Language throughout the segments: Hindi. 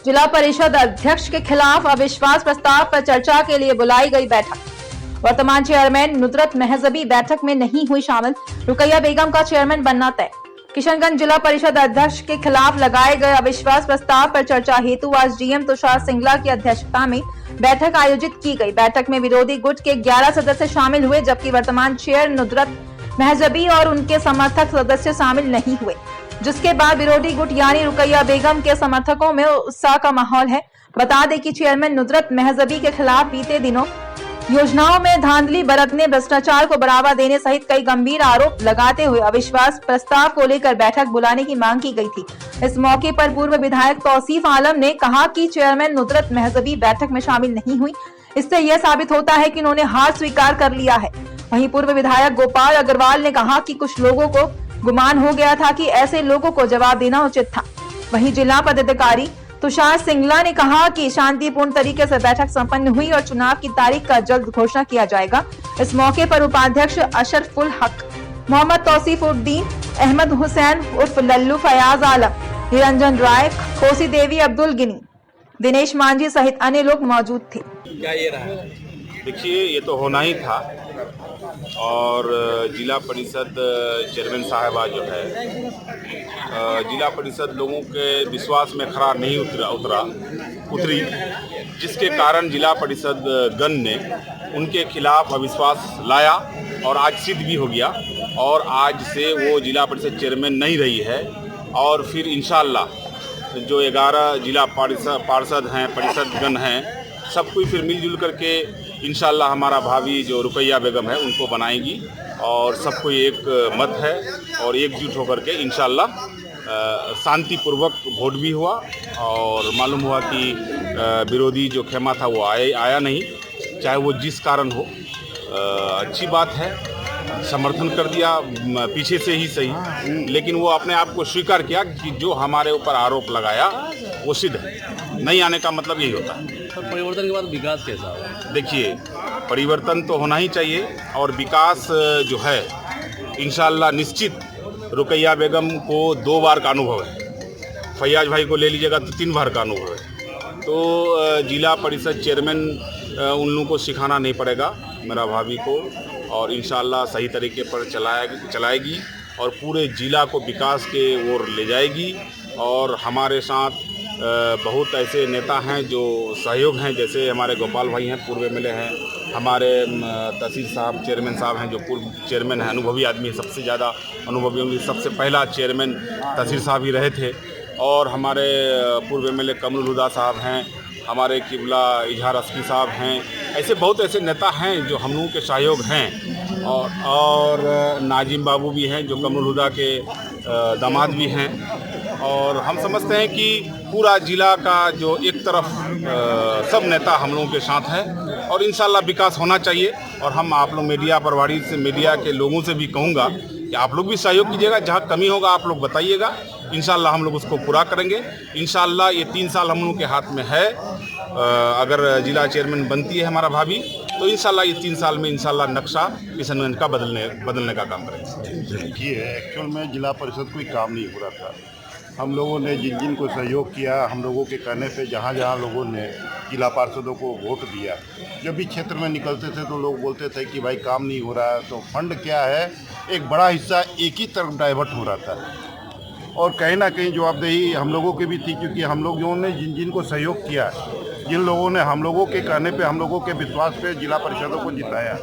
जिला परिषद अध्यक्ष के खिलाफ अविश्वास प्रस्ताव पर चर्चा के लिए बुलाई गई बैठक। वर्तमान चेयरमैन नुदरत महजबी बैठक में नहीं हुई शामिल। रुकैया बेगम का चेयरमैन बनना तय। किशनगंज जिला परिषद अध्यक्ष के खिलाफ लगाए गए अविश्वास प्रस्ताव पर चर्चा हेतु आज डीएम तुषार सिंगला की अध्यक्षता में बैठक आयोजित की गई। बैठक में विरोधी गुट के 11 सदस्य शामिल हुए, जबकि वर्तमान चेयर नुदरत महजबी और उनके समर्थक सदस्य शामिल नहीं हुए, जिसके बाद विरोधी गुट यानी रुकैया बेगम के समर्थकों में उत्साह का माहौल है। बता दें कि चेयरमैन नुदरत महजबी के खिलाफ बीते दिनों योजनाओं में धांधली बरतने, भ्रष्टाचार को बढ़ावा देने सहित कई गंभीर आरोप लगाते हुए अविश्वास प्रस्ताव को लेकर बैठक बुलाने की मांग की गई थी। इस मौके पर पूर्व विधायक तौसीफ आलम ने कहा कि चेयरमैन नुदरत महजबी बैठक में शामिल नहीं हुई, इससे यह साबित होता है कि उन्होंने हार स्वीकार कर लिया है। वहीं पूर्व विधायक गोपाल अग्रवाल ने कहा कि कुछ लोगों को गुमान हो गया था कि ऐसे लोगों को जवाब देना उचित था। वहीं जिला पदाधिकारी तुषार सिंगला ने कहा कि शांतिपूर्ण तरीके से बैठक संपन्न हुई और चुनाव की तारीख का जल्द घोषणा किया जाएगा। इस मौके पर उपाध्यक्ष अशरफुल हक, मोहम्मद तौसीफुद्दीन, अहमद हुसैन उर्फ लल्लू, फयाज आलम, निरंजन राय, खोसी देवी, अब्दुल गिनी, दिनेश मांझी सहित अन्य लोग मौजूद थे। क्या ये रहा? देखिए, ये तो होना ही था और जिला परिषद चेयरमैन साहबा जो है जिला परिषद लोगों के विश्वास में खरा नहीं उतरी, जिसके कारण जिला परिषद गण ने उनके खिलाफ अविश्वास लाया और आज सिद्ध भी हो गया और आज से वो जिला परिषद चेयरमैन नहीं रही है। और फिर इंशाअल्लाह जो 11 जिला पार्षद हैं, परिषद गण हैं, सब कोई फिर मिलजुल करके इंशाअल्लाह हमारा भावी जो रुकैया बेगम है उनको बनाएगी और सबको एक मत है और एकजुट होकर के इंशाअल्लाह शांतिपूर्वक वोट भी हुआ और मालूम हुआ कि विरोधी जो खेमा था वो आया नहीं, चाहे वो जिस कारण हो। अच्छी बात है, समर्थन कर दिया पीछे से ही सही, लेकिन वो अपने आप को स्वीकार किया कि जो हमारे ऊपर आरोप लगाया वो सिद्ध है। नहीं आने का मतलब यही होता है। तो परिवर्तन के बाद विकास कैसा होगा? देखिए, परिवर्तन तो होना ही चाहिए और विकास जो है इंशाअल्लाह निश्चित। रुकैया बेगम को 2 बार का अनुभव है, फैयाज भाई को ले लीजिएगा तो 3 बार का अनुभव है। तो जिला परिषद चेयरमैन उन लोगों को सिखाना नहीं पड़ेगा, मेरा भाभी को, और इंशाअल्लाह सही तरीके पर चलाएगी और पूरे ज़िला को विकास के ओर ले जाएगी। और हमारे साथ बहुत ऐसे नेता हैं जो सहयोग हैं, जैसे हमारे गोपाल भाई हैं, पूर्व एमएलए हैं, हमारे तहसील साहब चेयरमैन साहब हैं जो पूर्व चेयरमैन हैं, अनुभवी आदमी है, सबसे ज़्यादा अनुभवी, सबसे पहला चेयरमैन तहसील साहब ही रहे थे। और हमारे पूर्व एमएलए कमरुल हुदा साहब हैं, हमारे किबला इजहार अस्की साहब हैं, ऐसे बहुत ऐसे नेता हैं जो हम लोगों के सहयोग हैं। और नाजिम बाबू भी हैं जो कमरुल हुदा के दामाद भी हैं। और हम समझते हैं कि पूरा ज़िला का जो एक तरफ सब नेता हम लोगों के साथ हैं और इंशाअल्लाह विकास होना चाहिए। और हम आप लोग मीडिया प्रभारी से, मीडिया के लोगों से भी कहूँगा कि आप लोग भी सहयोग कीजिएगा, जहाँ कमी होगा आप लोग बताइएगा, इंशाअल्लाह हम लोग उसको पूरा करेंगे। इंशाअल्लाह ये 3 साल हम लोगों के हाथ में है। अगर जिला चेयरमैन बनती है हमारा भाभी तो इंशाअल्लाह ये 3 साल में इंशाअल्लाह नक्शा किशनगंज का बदलने का काम करेंगे। देखिए, एक्चुअल में जिला परिषद कोई काम नहीं हो रहा था। हम लोगों ने जिन को सहयोग किया, हम लोगों के कहने पे जहाँ लोगों ने जिला पार्षदों को वोट दिया, जब भी क्षेत्र में निकलते थे तो लोग बोलते थे कि भाई काम नहीं हो रहा है। तो फंड क्या है, एक बड़ा हिस्सा एक ही तरफ डाइवर्ट हो रहा था और कहीं ना कहीं जवाबदेही हम लोगों की भी थी, क्योंकि हम लोगों ने जिन को सहयोग किया, जिन लोगों ने हम लोगों के कहने पे, हम लोगों के विश्वास पे जिला परिषदों को जिताया,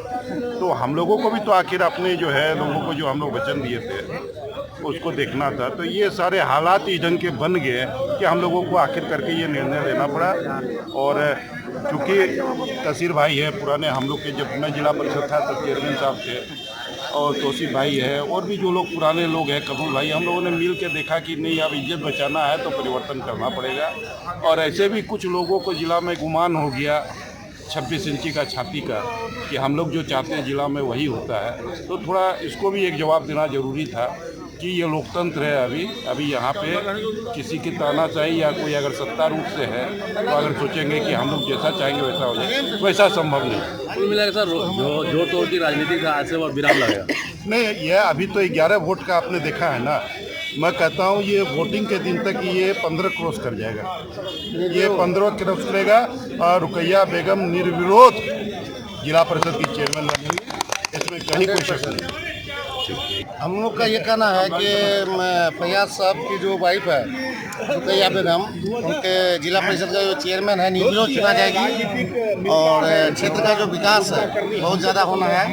तो हम लोगों को भी तो आखिर अपने जो है लोगों को जो हम लोग वचन दिए थे उसको देखना था। तो ये सारे हालात इस ढंग के बन गए कि हम लोगों को आखिर करके ये निर्णय लेना पड़ा। और चूँकि तहसील भाई है पुराने, हम लोग के जब मैं जिला परिषद था तब चेयरमैन साहब थे, और तौसीफ भाई है और भी जो लोग पुराने लोग हैं, कमरुल भाई, हम लोगों ने मिल के देखा कि नहीं, अब इज्जत बचाना है तो परिवर्तन करना पड़ेगा। और ऐसे भी कुछ लोगों को जिला में गुमान हो गया 26 इंची का छाती का कि हम लोग जो चाहते हैं जिला में वही होता है। तो थोड़ा इसको भी एक जवाब देना ज़रूरी था कि ये लोकतंत्र है। अभी यहाँ पे किसी की तानाशाही या कोई अगर सत्ता रूप से है तो अगर सोचेंगे कि हम लोग जैसा चाहेंगे वैसा हो जाए, वैसा संभव नहीं। कुल मिलाकर सर जो तोड़ की राजनीति का आज से वो विराम लगेगा। नहीं, यह अभी तो 11 वोट का आपने देखा है ना, मैं कहता हूँ ये वोटिंग के दिन तक ये 15 क्रॉस कर जाएगा। ये 15 क्रॉस करेगा और रुकैया बेगम निर्विरोध जिला परिषद की चेयरमैन बनेंगी, इसमें कहीं कोई शक नहीं। हम लोग का ये कहना है कि फैयाज साहब की जो वाइफ है रुकैया बेगम, उनके जिला परिषद का जो चेयरमैन है निर्विरोध चुना जाएगी और क्षेत्र का जो विकास है बहुत ज़्यादा होना है।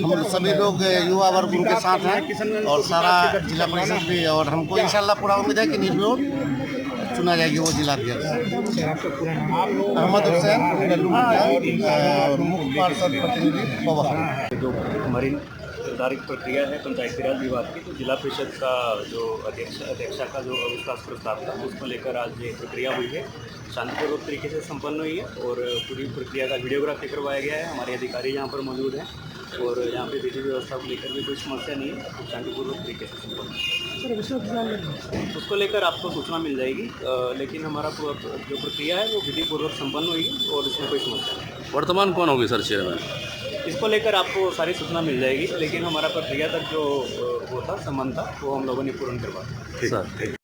हम सभी लोग युवा वर्ग उनके साथ हैं और सारा जिला परिषद भी, और हमको इंशाल्लाह पूरा उम्मीद है कि निर्विरोध चुना जाएगी वो जिलाध्यक्ष। अहमद हुसैन मुख्य पार्षद प्रतिनिधि पवा। जो हमारी निर्धारित प्रक्रिया है पंचायती राज विभाग की, तो जिला परिषद का जो अध्यक्षा का जो अविश्वास प्रस्ताव था उसको लेकर आज ये प्रक्रिया हुई है, शांतिपूर्वक तरीके से संपन्न हुई है और पूरी प्रक्रिया का वीडियोग्राफी करवाया गया है। हमारे अधिकारी यहाँ पर मौजूद हैं और यहाँ पे विधि व्यवस्था को लेकर भी कोई समस्या नहीं है, तो शांतिपूर्वक तरीके से संपन्न उसको लेकर आपको सूचना मिल जाएगी। लेकिन हमारा जो प्रक्रिया है वो विधिपूर्वक संपन्न हुई और इसमें कोई समस्या नहीं। वर्तमान कौन होगी सर चेयरमैन? इसको लेकर आपको सारी सूचना मिल जाएगी, लेकिन हमारा प्रक्रिया तक जो वो था संबंध था वो हम लोगों ने पूर्ण करवा दिया। सर